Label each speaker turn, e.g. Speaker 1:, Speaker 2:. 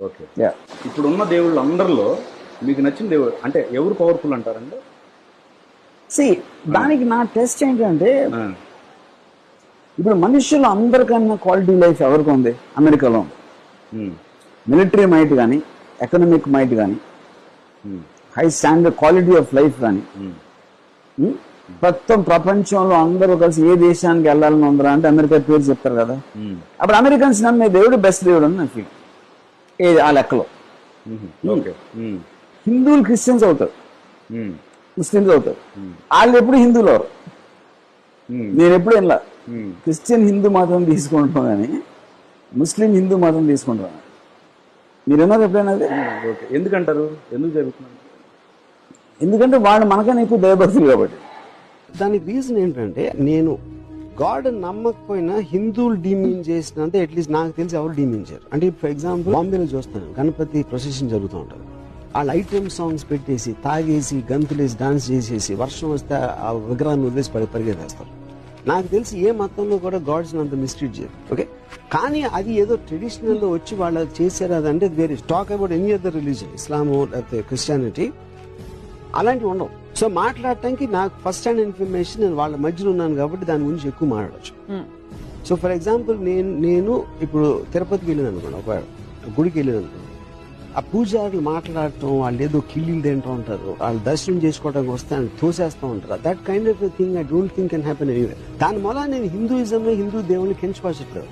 Speaker 1: Okay. ఇప్పుడున్న దేవుళ్ళు అందరిలో మీకు నచ్చిన దేవుడు అంటే ఎవరు పవర్ఫుల్ అంటారండి?
Speaker 2: దానికి నా టెస్ట్ ఏంటంటే, ఇప్పుడు మనుషులు అందరికన్నా క్వాలిటీ లైఫ్ ఎవరికి ఉంది? అమెరికాలో ఉంది. మిలిటరీ మైట్ కానీ, ఎకనామిక్ మైట్ కానీ, high standard quality of life కానీ, మొత్తం ప్రపంచంలో అందరూ కలిసి ఏ దేశానికి వెళ్ళాలని ఉందరా అంటే అమెరికా పేరు చెప్తారు కదా. అప్పుడు అమెరికన్స్ నమ్మే దేవుడు బెస్ట్ దేవుడు అని నాకు ఫీల్ ఆ లెక్కలో. హిందువులు క్రిస్టియన్స్ అవుతారు, ముస్లిమ్స్ అవుతారు. వాళ్ళు ఎప్పుడు హిందువులు అవరు. నేను ఎప్పుడు వెళ్ళా క్రిస్టియన్ హిందూ మతం తీసుకుంటాం కానీ ముస్లిం హిందూ మతం తీసుకుంటాం. మీరు ఏమన్నారు ఎప్పుడైనా?
Speaker 1: ఎందుకంటారు? ఎందుకు జరుగుతుంది?
Speaker 2: ఎందుకంటే వాళ్ళు మనకన్నా ఎక్కువ దయభక్తులు కాబట్టి.
Speaker 3: దానికి రీజన్ ఏంటంటే, నేను గాడ్ నమ్మకపోయినా హిందువులు డీమీన్ చేసినంత అట్లీస్ట్ నాకు తెలిసి ఎవరు డీమీన్ చేయరు. అంటే ఫర్ ఎగ్జాంపుల్ బాంబేలో చూస్తాను, గణపతి ప్రొసెషన్ జరుగుతూ ఉంటుంది. వాళ్ళు ఐటమ్ సాంగ్స్ పెట్టేసి తాగేసి గంతులేసి డాన్స్ చేసేసి వర్షం వస్తే ఆ విగ్రహాన్ని వదిలేసి పరిగెత్తేస్తారు. నాకు తెలిసి ఏ మతంలో కూడా గాడ్స్ అంత మిస్ట్రీట్ చేయరు. ఓకే, కానీ అది ఏదో ట్రెడిషనల్ లో వచ్చి వాళ్ళు చేశారు. అదంటే వేరే talk about any other religion, Islam లేకపోతే క్రిస్టియానిటీ, అలాంటివి ఉండవు. సో మాట్లాడటానికి నాకు ఫస్ట్ హ్యాండ్ ఇన్ఫర్మేషన్, నేను వాళ్ళ మధ్యలో ఉన్నాను కాబట్టి దాని గురించి ఎక్కువ మాట్లాడచ్చు. సో ఫర్ ఎగ్జాంపుల్ నేను ఇప్పుడు తిరుపతికి వెళ్ళాను అనుకోండి, ఒక గుడికి వెళ్ళాను అనుకోండి, ఆ పూజారులు మాట్లాడటం, వాళ్ళు ఏదో కిళ్ళీలు తింటూ ఉంటారు, వాళ్ళు దర్శనం చేసుకోవడానికి వస్తే ఆయన తోసేస్తూ ఉంటారు. That kind of thing I don't think can happen anyway. దాని వల్ల నేను హిందూయిజంలో హిందూ దేవుని కించపరచట్లేదు.